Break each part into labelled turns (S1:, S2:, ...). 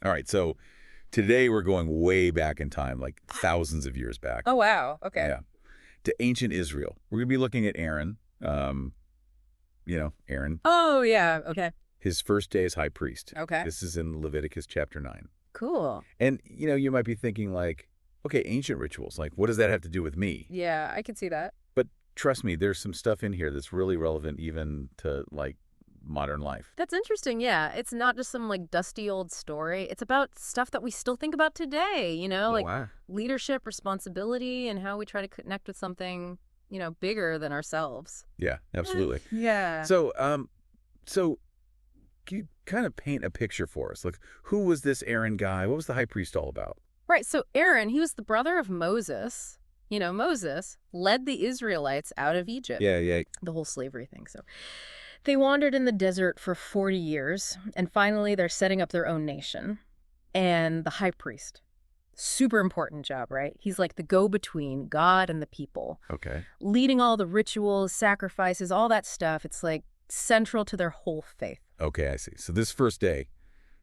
S1: All right, so today we're going way back in time, like thousands of years back.
S2: Oh, wow. Okay.
S1: Yeah, to ancient Israel. We're going to be looking at Aaron. Aaron,
S2: Oh, yeah. Okay.
S1: his first day as high priest.
S2: Okay.
S1: This is in Leviticus chapter 9.
S2: Cool.
S1: And, you might be thinking like, okay, ancient rituals, like what does that have to do with me?
S2: Yeah, I can see that.
S1: But trust me, there's some stuff in here that's really relevant even to like modern life.
S2: That's interesting. Yeah. It's not just some like dusty old story. It's about stuff that we still think about today,
S1: Oh,
S2: like
S1: wow.
S2: leadership, responsibility, and how we try to connect with something, bigger than ourselves.
S1: Yeah, absolutely.
S2: Yeah.
S1: So can you kind of paint a picture for us? Like, who was this Aaron guy? What was the high priest all about?
S2: Right. So Aaron, he was the brother of Moses. Moses led the Israelites out of Egypt,
S1: Yeah, yeah.
S2: the whole slavery thing. So they wandered in the desert for 40 years, and finally they're setting up their own nation. And the high priest, super important job, right? He's like the go-between God and the people,
S1: Okay.
S2: leading all the rituals, sacrifices, all that stuff. It's like central to their whole faith.
S1: Okay, I see. So this first day,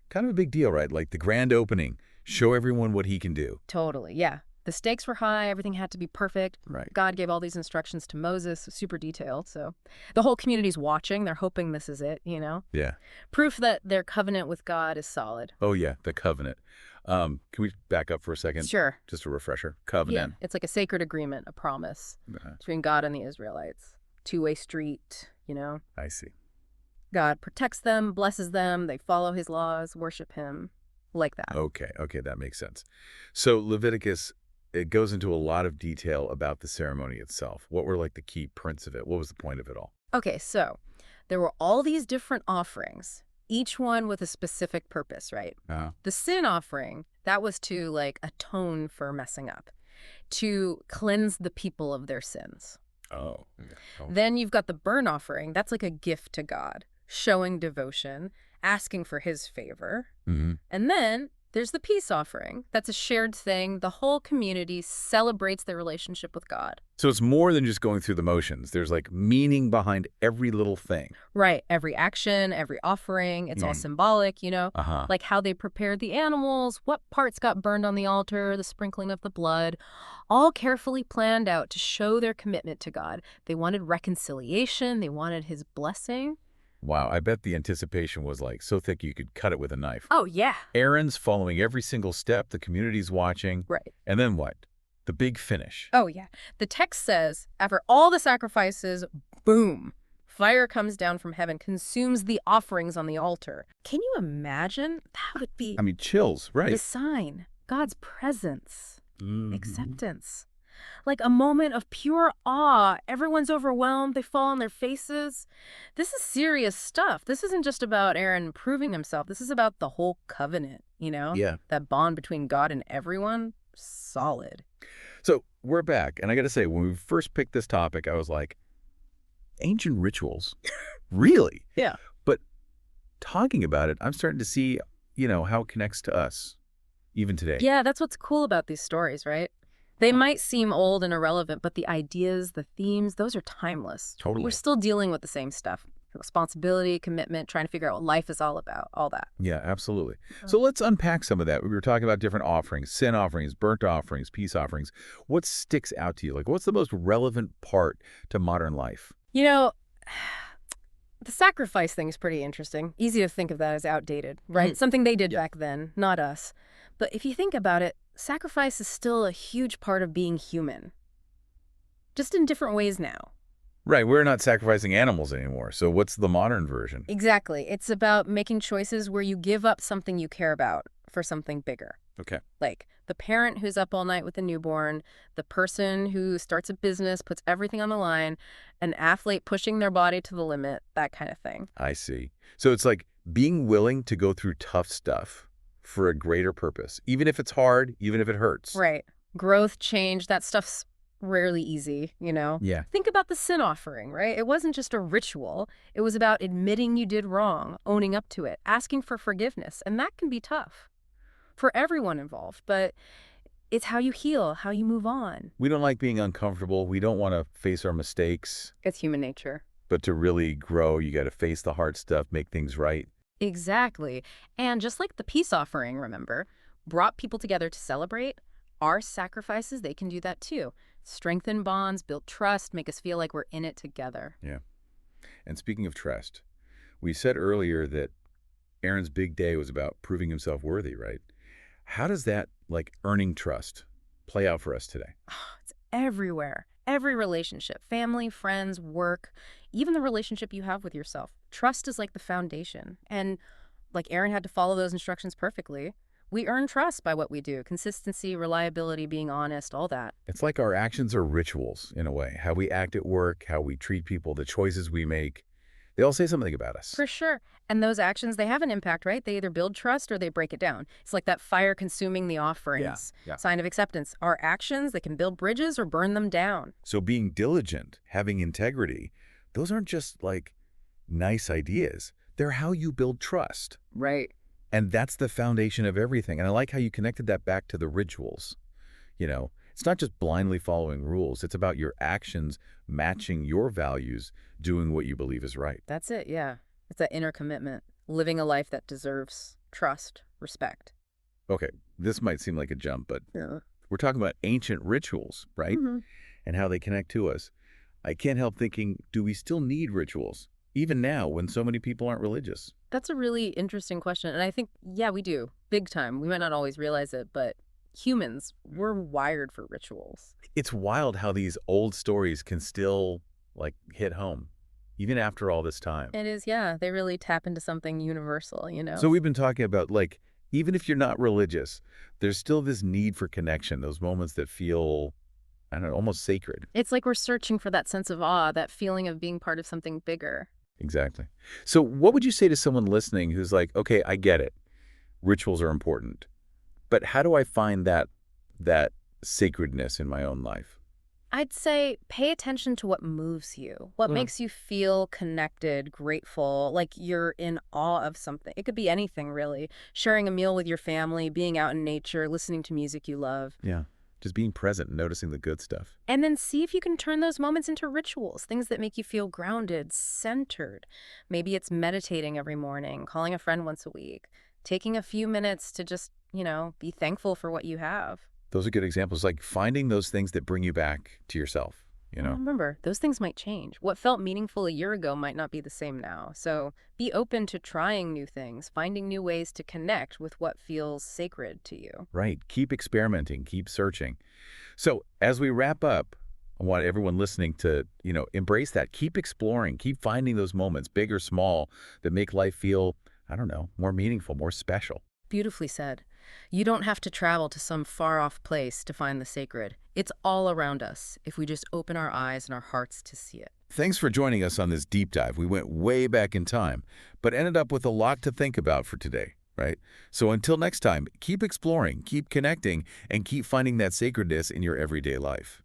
S1: kind of a big deal, right? Like the grand opening, show everyone what he can do.
S2: Totally, yeah. The stakes were high. Everything had to be perfect.
S1: Right.
S2: God gave all these instructions to Moses, super detailed. So the whole community's watching. They're hoping this is it.
S1: Yeah.
S2: Proof that their covenant with God is solid.
S1: Oh, yeah, the covenant. Can we back up for a second?
S2: Sure.
S1: Just a refresher.
S2: Yeah.
S1: Covenant.
S2: It's like a sacred agreement, a promise between God and the Israelites. Two-way street.
S1: I see.
S2: God protects them, blesses them. They follow his laws, worship him, like that.
S1: Okay, that makes sense. So Leviticus, it goes into a lot of detail about the ceremony itself. What were like the key prints of it? What was the point of it all?
S2: Okay, so there were all these different offerings, each one with a specific purpose, right? The sin offering, that was to like atone for messing up, to cleanse the people of their sins.
S1: Oh. Yeah. Oh.
S2: Then you've got the burnt offering. That's like a gift to God, showing devotion, asking for his favor.
S1: Mm-hmm.
S2: And then there's the peace offering. That's a shared thing. The whole community celebrates their relationship with God.
S1: So it's more than just going through the motions. There's like meaning behind every little thing.
S2: Right. Every action, every offering, it's all symbolic,
S1: Uh-huh.
S2: like how they prepared the animals, what parts got burned on the altar, the sprinkling of the blood, all carefully planned out to show their commitment to God. They wanted reconciliation. They wanted his blessing.
S1: Wow, I bet the anticipation was like so thick you could cut it with a knife.
S2: Oh, yeah.
S1: Aaron's following every single step, the community's watching.
S2: Right.
S1: And then what? The big finish.
S2: Oh, yeah. The text says, after all the sacrifices, boom, fire comes down from heaven, consumes the offerings on the altar. Can you imagine? That would be
S1: I mean, chills, right?
S2: the sign. God's presence,
S1: Mhm.
S2: acceptance. Like a moment of pure awe. Everyone's overwhelmed. They fall on their faces. This is serious stuff. This isn't just about Aaron proving himself. This is about the whole covenant,
S1: Yeah.
S2: That bond between God and everyone, solid.
S1: So we're back. And I got to say, when we first picked this topic, I was like, ancient rituals? Really?
S2: Yeah.
S1: But talking about it, I'm starting to see, how it connects to us, even today.
S2: Yeah, that's what's cool about these stories, right? They might seem old and irrelevant, but the ideas, the themes, those are timeless.
S1: Totally.
S2: We're still dealing with the same stuff. Responsibility, commitment, trying to figure out what life is all about, all that.
S1: Yeah, absolutely. So let's unpack some of that. We were talking about different offerings, sin offerings, burnt offerings, peace offerings. What sticks out to you? Like, what's the most relevant part to modern life?
S2: The sacrifice thing is pretty interesting. Easy to think of that as outdated, right? Something they did back then, not us. But if you think about it, sacrifice is still a huge part of being human. Just in different ways now.
S1: Right, we're not sacrificing animals anymore. So what's the modern version?
S2: Exactly. It's about making choices where you give up something you care about for something bigger.
S1: Okay.
S2: Like the parent who's up all night with a newborn, the person who starts a business, puts everything on the line, an athlete pushing their body to the limit, that kind of thing.
S1: I see. So it's like being willing to go through tough stuff for a greater purpose, even if it's hard, even if it hurts.
S2: Right. Growth, change, that stuff's rarely easy,
S1: Yeah.
S2: Think about the sin offering, right? It wasn't just a ritual. It was about admitting you did wrong, owning up to it, asking for forgiveness, and that can be tough for everyone involved, but it's how you heal, how you move on.
S1: We don't like being uncomfortable. We don't want to face our mistakes.
S2: It's human nature.
S1: But to really grow, you got to face the hard stuff, make things right.
S2: Exactly. And just like the peace offering, remember, brought people together to celebrate, our sacrifices, they can do that too. Strengthen bonds, build trust, make us feel like we're in it together.
S1: Yeah. And speaking of trust, we said earlier that Aaron's big day was about proving himself worthy, right? How does that, like earning trust, play out for us today?
S2: It's everywhere. Every relationship, family, friends, work, even the relationship you have with yourself. Trust is like the foundation. And like Aaron had to follow those instructions perfectly. We earn trust by what we do consistency, reliability, being honest, all that.
S1: It's like our actions are rituals, in a way. How we act at work, how we treat people, the choices we make. They all say something about us.
S2: For sure. And those actions, they have an impact, right? They either build trust or they break it down. It's like that fire consuming the
S1: Yeah,
S2: offerings.
S1: yeah.
S2: Sign of acceptance. Our actions, they can build bridges or burn them down.
S1: So being diligent, having integrity, those aren't just like nice ideas. They're how you build trust.
S2: Right.
S1: And that's the foundation of everything. And I like how you connected that back to the rituals. It's not just blindly following rules. It's about your actions matching your values, doing what you believe is right.
S2: That's it, yeah. It's that inner commitment, living a life that deserves trust, respect.
S1: Okay, this might seem like a jump, but
S2: Yeah.
S1: we're talking about ancient rituals, right?
S2: hmm
S1: And how they connect to us. I can't help thinking, do we still need rituals? Even now, when so many people aren't religious?
S2: That's a really interesting question. And I think, yeah, we do. Big time. We might not always realize it, but humans, we're wired for rituals.
S1: It's wild how these old stories can still, like, hit home, even after all this time.
S2: It is, yeah. They really tap into something universal, you know?
S1: So we've been talking about, like, even if you're not religious, there's still this need for connection, those moments that feel, I don't know, almost sacred.
S2: It's like we're searching for that sense of awe, that feeling of being part of something bigger.
S1: Exactly. So what would you say to someone listening who's like, okay, I get it. Rituals are important. But how do I find that sacredness in my own life?
S2: I'd say pay attention to what moves you, what makes you feel connected, grateful, like you're in awe of something. It could be anything, really. Sharing a meal with your family, being out in nature, listening to music you love.
S1: Yeah. Just being present and noticing the good stuff.
S2: And then see if you can turn those moments into rituals, things that make you feel grounded, centered. Maybe it's meditating every morning, calling a friend once a week, taking a few minutes to just, be thankful for what you have.
S1: Those are good examples, like finding those things that bring you back to yourself, you
S2: Well,
S1: know?
S2: remember, those things might change. What felt meaningful a year ago might not be the same now. So be open to trying new things, finding new ways to connect with what feels sacred to you.
S1: Right. Keep experimenting, keep searching. So as we wrap up, I want everyone listening to, embrace that. Keep exploring, keep finding those moments, big or small, that make life feel, I don't know, more meaningful, more special.
S2: Beautifully said. You don't have to travel to some far off place to find the sacred. It's all around us if we just open our eyes and our hearts to see it.
S1: Thanks for joining us on this deep dive. We went way back in time, but ended up with a lot to think about for today, right? So until next time, keep exploring, keep connecting, and keep finding that sacredness in your everyday life.